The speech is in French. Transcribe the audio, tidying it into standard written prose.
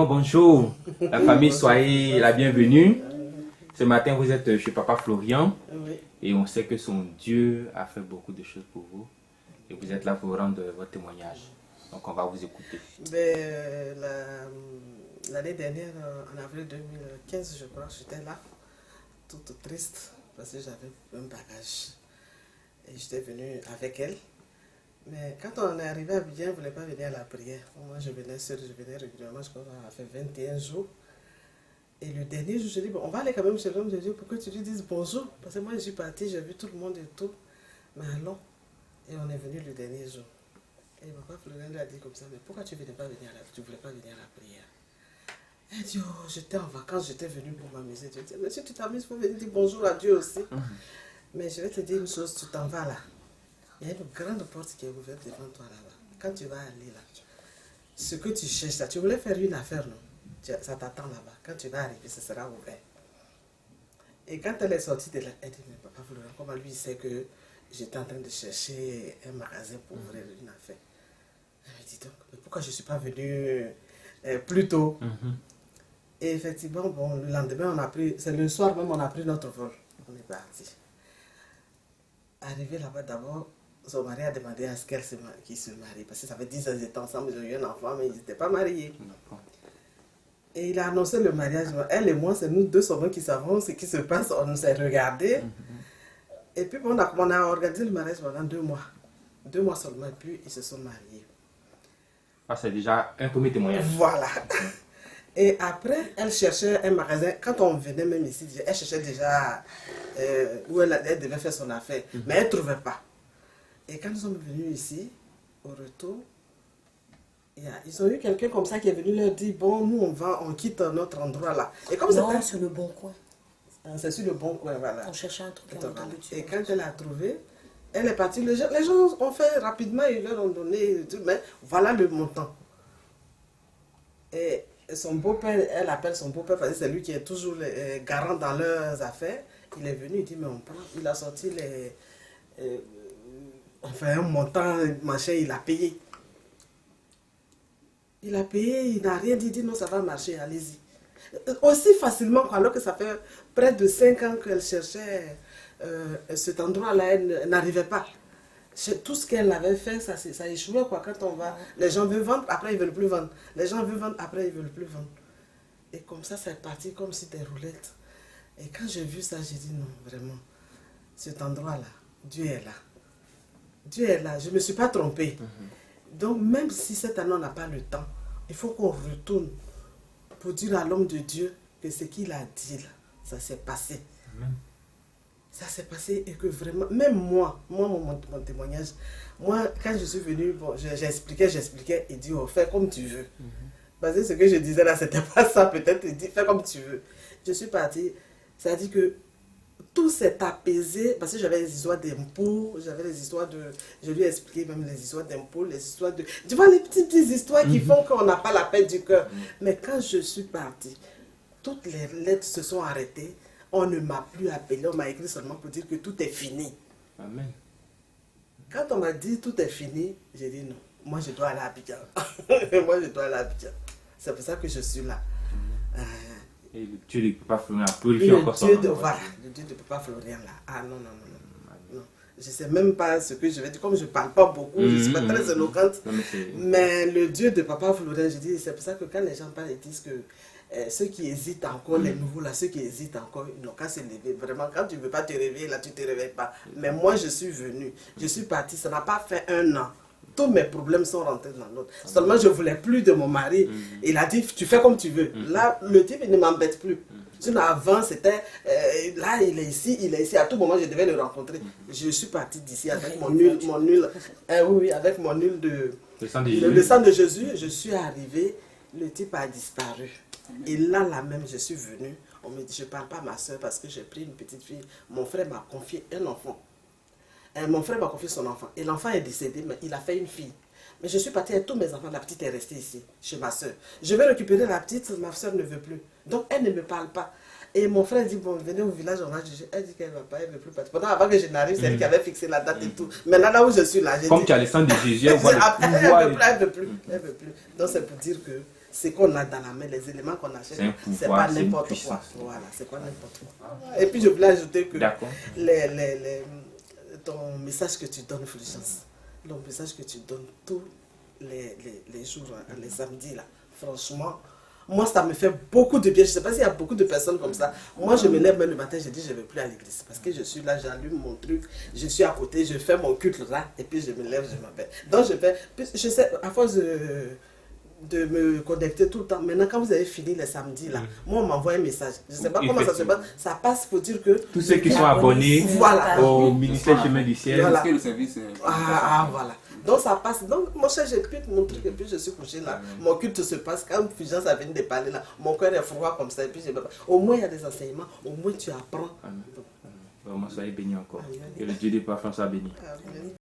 Vraiment bonjour. La famille, soyez la bienvenue. Ce matin, vous êtes chez Papa Florian. Oui. Et on sait que son Dieu a fait beaucoup de choses pour vous. Et vous êtes là pour rendre votre témoignage. Donc on va vous écouter. L'année dernière, en avril 2015, je crois, j'étais là, toute triste, parce que j'avais un bagage. Et j'étais venue avec elle. Mais quand on est arrivé à Abidjan, elle ne voulait pas venir à la prière. Moi, je venais seule, je venais régulièrement, je crois qu'on a fait 21 jours. Et le dernier jour, je dis, bon, on va aller quand même chez l'homme de Dieu pour que tu lui dises bonjour. Parce que moi, je suis partie, j'ai vu tout le monde et tout. Mais allons. Et on est venu le dernier jour. Et papa Florian lui a dit comme ça, mais pourquoi tu ne voulais pas venir à la prière? Elle dit, oh, j'étais en vacances, j'étais venue pour m'amuser. Je dis, mais si tu t'amuses, il faut venir dire bonjour à Dieu aussi. Mais je vais te dire une chose, tu t'en vas là. Il y a une grande porte qui est ouverte devant toi là-bas. Quand tu vas aller là, ce que tu cherches là, tu voulais faire une affaire, non? Ça t'attend là-bas. Quand tu vas arriver, ce sera ouvert. Et quand elle est sortie de là, elle dit, mais papa Florian, comment lui il sait que j'étais en train de chercher un magasin pour ouvrir une affaire? Elle me dit donc, mais pourquoi je ne suis pas venue plus tôt? Et effectivement, bon, le lendemain, c'est le soir même, on a pris notre vol. On est parti. Arrivé là-bas, d'abord, son mari a demandé à ce qu'il se marie. Parce que ça fait 10 ans qu'ils étaient ensemble, ils ont eu un enfant, mais ils n'étaient pas mariés. Et il a annoncé le mariage. Elle et moi, c'est nous deux seulement qui savons ce qui se passe. On s'est regardés. Et puis, on a organisé le mariage pendant 2 mois. 2 mois seulement, et puis ils se sont mariés. Ah, c'est déjà un premier témoignage. Voilà. Et après, elle cherchait un magasin. Quand on venait même ici, elle cherchait déjà où elle devait faire son affaire. Mais elle ne trouvait pas. Et quand nous sommes venus ici, au retour, ils ont eu quelqu'un comme ça qui est venu leur dire, bon, nous on quitte notre endroit là. Et comme non, c'est le bon coin. C'est sur le bon coin, voilà. On cherchait un truc à Et quand elle a trouvé, elle est partie. Les gens ont fait rapidement, ils leur ont donné, mais voilà le montant. Et son beau-père, elle appelle son beau-père parce que c'est lui qui est toujours garant dans leurs affaires. Il est venu, il dit, mais on prend. Il a sorti un montant, machin, il a payé. Il a payé, il n'a rien dit, il dit non, ça va marcher, allez-y. Aussi facilement, alors que ça fait près de 5 ans qu'elle cherchait cet endroit-là, elle n'arrivait pas. Tout ce qu'elle avait fait, ça échouait quoi. Quand on va, les gens veulent vendre, après ils ne veulent plus vendre. Les gens veulent vendre, après ils ne veulent plus vendre. Et comme ça, c'est parti comme si des roulettes. Et quand j'ai vu ça, j'ai dit non, vraiment, cet endroit-là, Dieu est là. Dieu est là, je ne me suis pas trompée. Donc même si cette année on n'a pas le temps, il faut qu'on retourne pour dire à l'homme de Dieu que ce qu'il a dit là, ça s'est passé. Amen. Ça s'est passé et que vraiment, même moi mon témoignage, moi quand je suis venue, bon, j'expliquais, il dit, oh, fais comme tu veux. Parce que ce que je disais là, c'était pas ça, peut-être, il dit, fais comme tu veux. Je suis partie, ça dit que tout s'est apaisé, parce que j'avais les histoires d'impôts, je lui ai expliqué même les histoires d'impôts, les histoires de... Tu vois, les petites histoires qui font qu'on n'a pas la paix du cœur. Mais quand je suis partie, toutes les lettres se sont arrêtées, on ne m'a plus appelé, on m'a écrit seulement pour dire que tout est fini. Amen. Quand on m'a dit tout est fini, j'ai dit non, moi je dois aller à Abidjan. Moi je dois aller à Abidjan. C'est pour ça que je suis là. Et le Dieu de Papa Florian a purifié encore son nom. Voilà, le Dieu de Papa Florian là. Ah non. Je ne sais même pas ce que je vais dire. Comme je ne parle pas beaucoup, je ne suis pas très éloquente. Mais le Dieu de Papa Florian, je dis, c'est pour ça que quand les gens parlent, ils disent que ceux qui hésitent encore, les nouveaux là, ceux qui hésitent encore, ils n'ont qu'à se lever. Vraiment, quand tu ne veux pas te réveiller, là, tu ne te réveilles pas. Mais moi, je suis venue, je suis partie, ça n'a pas fait 1 an. Tous mes problèmes sont rentrés dans l'autre. Seulement, je ne voulais plus de mon mari. Il a dit, tu fais comme tu veux. Là, le type, il ne m'embête plus. Sinon, avant, c'était, là, il est ici. À tout moment, je devais le rencontrer. Je suis partie d'ici avec mon nul, oui, avec mon nul de... Le sang de Jésus. Je suis arrivée, le type a disparu. Et là même, je suis venue. On me dit, je ne parle pas à ma soeur parce que j'ai pris une petite fille. Mon frère m'a confié un enfant. Mon frère m'a confié son enfant. Et l'enfant est décédé, mais il a fait une fille. Mais je suis partie avec tous mes enfants. La petite est restée ici, chez ma soeur. Je vais récupérer la petite, ma soeur ne veut plus. Donc, elle ne me parle pas. Et mon frère dit, bon, venez au village, on va juger. Elle dit qu'elle ne va pas, elle ne veut plus partir. Pendant avant que je n'arrive, c'est elle qui avait fixé la date et tout. Maintenant, là où je suis là, j'ai dit... Comme tu as le sang de Jésus, elle voit le pouvoir. Elle ne veut plus. Donc, c'est pour dire que ce qu'on a dans la main, les éléments qu'on achète, C'est un c'est pouvoir, pas c'est une n'importe quoi. puissance. Voilà, c'est pas n'importe quoi. Et puis je voulais ajouter que D'accord. ton message que tu donnes, Fulgence, le message que tu donnes tous les jours, les samedis, là, franchement, moi ça me fait beaucoup de bien. Je ne sais pas s'il y a beaucoup de personnes comme ça. Moi je me lève même le matin, je dis je ne vais plus à l'église parce que je suis là, j'allume mon truc, je suis à côté, je fais mon culte là, et puis je me lève, je m'appelle. Donc je sais, à force de me connecter tout le temps. Maintenant, quand vous avez fini les samedis, là, moi, on m'envoie un message. Je ne sais pas comment ça se passe. Ça passe pour dire que... Tous ceux qui sont abonnés voilà, au ministère Chemin du Ciel. Voilà. Parce que le service est... Voilà. Donc, ça passe. Donc, mon cher, j'écoute mon truc et puis je suis couché là. Mon culte se passe. Quand Fulgence a venu de parler là, mon cœur est froid comme ça. Et puis, au moins, il y a des enseignements. Au moins, tu apprends. Amen. Vraiment, soyez bénis encore. Amen. Que le Dieu des parfums soit béni. Amen.